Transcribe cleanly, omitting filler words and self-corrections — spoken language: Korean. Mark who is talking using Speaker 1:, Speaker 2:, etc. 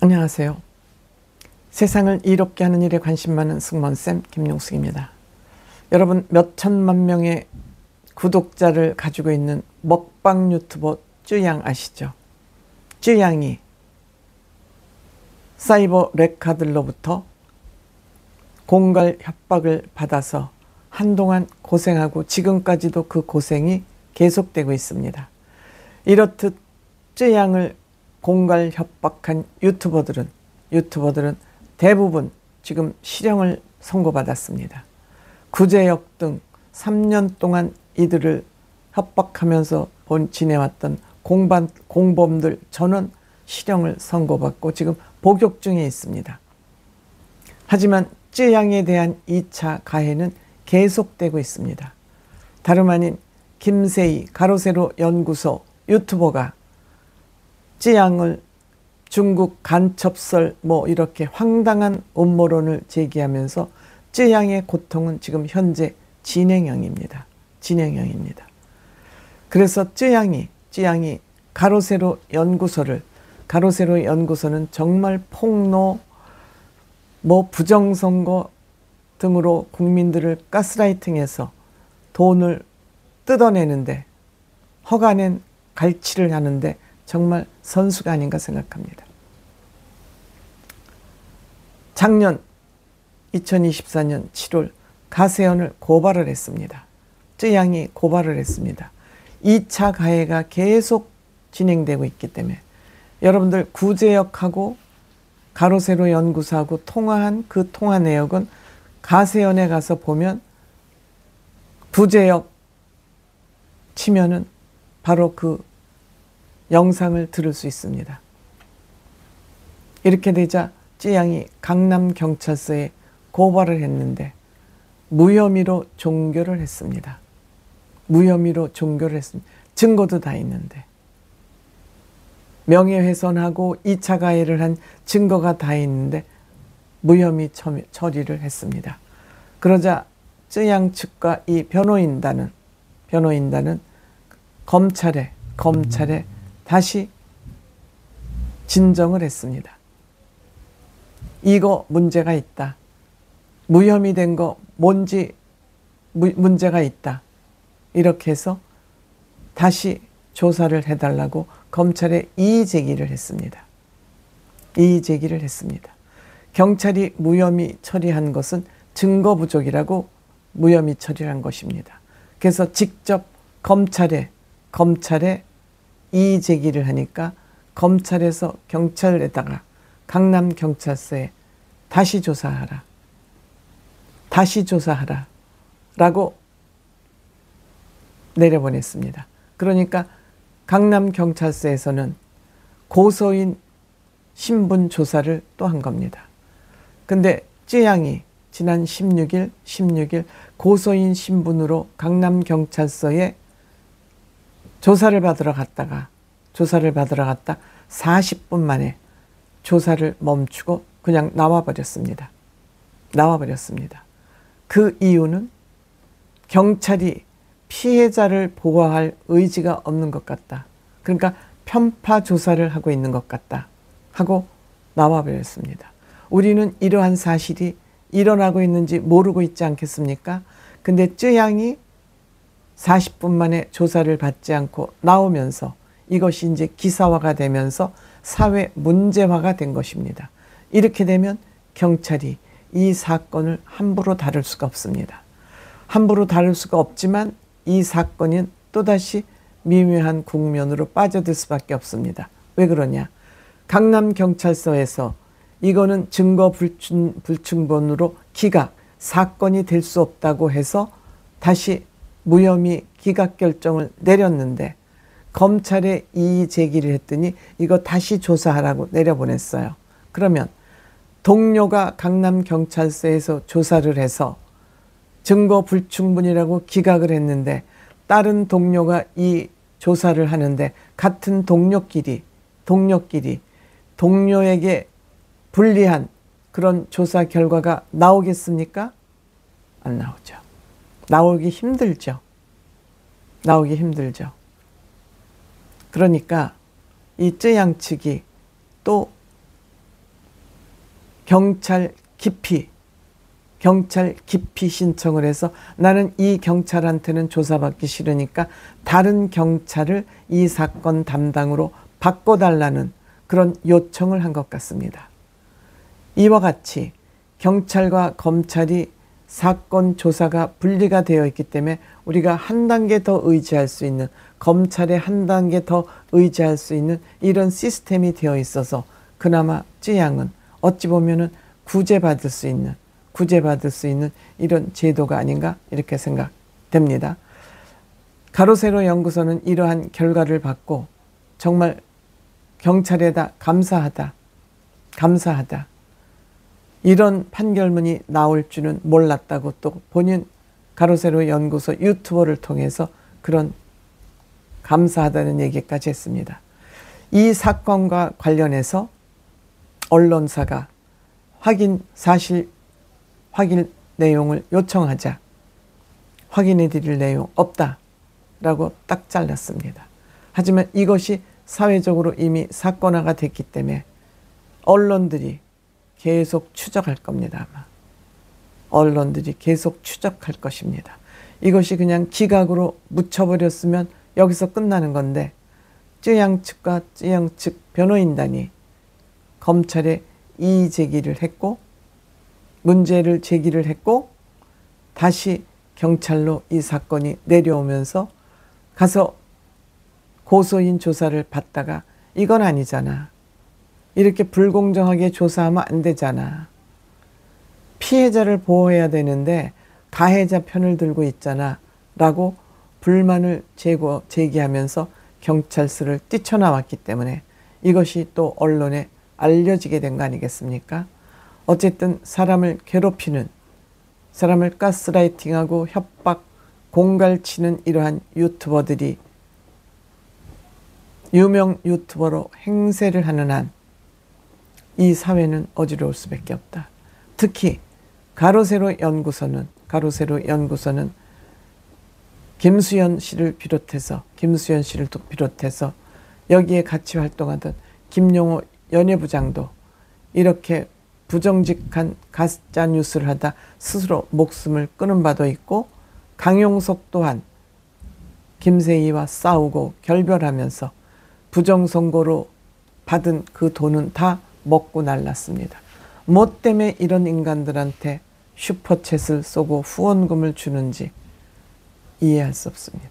Speaker 1: 안녕하세요. 세상을 이롭게 하는 일에 관심 많은 승무원쌤 김용숙입니다. 여러분, 몇 천만 명의 구독자를 가지고 있는 먹방 유튜버 쯔양 아시죠? 쯔양이 사이버 레카들로부터 공갈 협박을 받아서 한동안 고생하고 지금까지도 그 고생이 계속되고 있습니다. 이렇듯 쯔양을 공갈 협박한 유튜버들은 대부분 지금 실형을 선고받았습니다. 구제역 등 3년 동안 이들을 협박하면서 지내왔던 공범들 전원 실형을 선고받고 지금 복역 중에 있습니다. 하지만 쯔양에 대한 2차 가해는 계속되고 있습니다. 다름 아닌 김세희 가로세로 연구소 유튜버가 쯔양을 중국 간첩설 이렇게 황당한 음모론을 제기하면서 쯔양의 고통은 지금 현재 진행형입니다. 그래서 쯔양이 가로세로 연구소는 정말 폭로, 부정선거 등으로 국민들을 가스라이팅해서 돈을 뜯어내는데 허가낸 갈취를 하는데 정말 선수가 아닌가 생각합니다. 작년 2024년 7월 가세현을 고발을 했습니다. 쯔양이 고발을 했습니다. 2차 가해가 계속 진행되고 있기 때문에 여러분들 구제역하고 가로세로 연구소하고 통화한 그 통화 내역은 가세현에 가서 보면 구제역 치면은 바로 그 영상을 들을 수 있습니다. 이렇게 되자 쯔양이 강남경찰서에 고발을 했는데 무혐의로 종결을 했습니다. 증거도 다 있는데 명예훼손하고 2차 가해를 한 증거가 다 있는데 무혐의 처리를 했습니다. 그러자 쯔양 측과 이 변호인단은 검찰에 다시 진정을 했습니다. 이거 문제가 있다. 무혐의 된 거 뭔지 문제가 있다. 이렇게 해서 다시 조사를 해달라고 검찰에 이의 제기를 했습니다. 경찰이 무혐의 처리한 것은 증거 부족이라고 무혐의 처리한 것입니다. 그래서 직접 검찰에 이의 제기를 하니까 검찰에서 경찰에다가 강남경찰서에 다시 조사하라 라고 내려보냈습니다. 그러니까 강남경찰서에서는 고소인 신분 조사를 또 한 겁니다. 근데 쯔양이 지난 16일 고소인 신분으로 강남경찰서에 조사를 받으러 갔다 40분 만에 조사를 멈추고 그냥 나와버렸습니다. 그 이유는 경찰이 피해자를 보호할 의지가 없는 것 같다. 그러니까 편파 조사를 하고 있는 것 같다 하고 나와버렸습니다. 우리는 이러한 사실이 일어나고 있는지 모르고 있지 않겠습니까? 근데 쯔양이 40분 만에 조사를 받지 않고 나오면서 이것이 이제 기사화가 되면서 사회 문제화가 된 것입니다. 이렇게 되면 경찰이 이 사건을 함부로 다룰 수가 없습니다. 함부로 다룰 수가 없지만 이 사건은 또다시 미묘한 국면으로 빠져들 수밖에 없습니다. 왜 그러냐? 강남경찰서에서 이거는 증거 불충분으로 기각, 사건이 될 수 없다고 해서 다시 무혐의 기각 결정을 내렸는데 검찰에 이의 제기를 했더니 이거 다시 조사하라고 내려보냈어요. 그러면 동료가 강남경찰서에서 조사를 해서 증거 불충분이라고 기각을 했는데 다른 동료가 이 조사를 하는데 같은 동료끼리 동료에게 불리한 그런 조사 결과가 나오겠습니까? 안 나오죠. 나오기 힘들죠. 그러니까 이 쯔양 측이 또 경찰 기피 신청을 해서 나는 이 경찰한테는 조사받기 싫으니까 다른 경찰을 이 사건 담당으로 바꿔달라는 그런 요청을 한 것 같습니다. 이와 같이 경찰과 검찰이 사건 조사가 분리가 되어 있기 때문에 우리가 한 단계 더 의지할 수 있는, 검찰에 한 단계 더 의지할 수 있는 이런 시스템이 되어 있어서 그나마 쯔양은 어찌 보면은 구제받을 수 있는 이런 제도가 아닌가 이렇게 생각됩니다. 가로세로 연구소는 이러한 결과를 받고 정말 경찰에다 감사하다. 이런 판결문이 나올 줄은 몰랐다고 또 본인 가로세로 연구소 유튜버를 통해서 그런 감사하다는 얘기까지 했습니다. 이 사건과 관련해서 언론사가 사실 확인 내용을 요청하자 확인해 드릴 내용 없다라고 딱 잘랐습니다. 하지만 이것이 사회적으로 이미 사건화가 됐기 때문에 언론들이 계속 추적할 겁니다. 아마 언론들이 계속 추적할 것입니다. 이것이 그냥 기각으로 묻혀버렸으면 여기서 끝나는 건데 쯔양 측과 쯔양 측 변호인단이 검찰에 이의 제기를 했고 문제를 제기를 했고 다시 경찰로 이 사건이 내려오면서 가서 고소인 조사를 받다가 이건 아니잖아. 이렇게 불공정하게 조사하면 안 되잖아. 피해자를 보호해야 되는데 가해자 편을 들고 있잖아 라고 불만을 제기하면서 경찰서를 뛰쳐나왔기 때문에 이것이 또 언론에 알려지게 된 거 아니겠습니까? 어쨌든 사람을 괴롭히는, 사람을 가스라이팅하고 협박, 공갈치는 이러한 유튜버들이 유명 유튜버로 행세를 하는 한 이 사회는 어지러울 수밖에 없다. 특히 가로세로 연구소는 김수현 씨를 비롯해서 여기에 같이 활동하던 김용호 연예부장도 이렇게 부정직한 가짜 뉴스를 하다 스스로 목숨을 끊은 바도 있고 강용석 또한 김세희와 싸우고 결별하면서 부정선고로 받은 그 돈은 다 먹고 날랐습니다. 뭐 때문에 이런 인간들한테 슈퍼챗을 쏘고 후원금을 주는지 이해할 수 없습니다.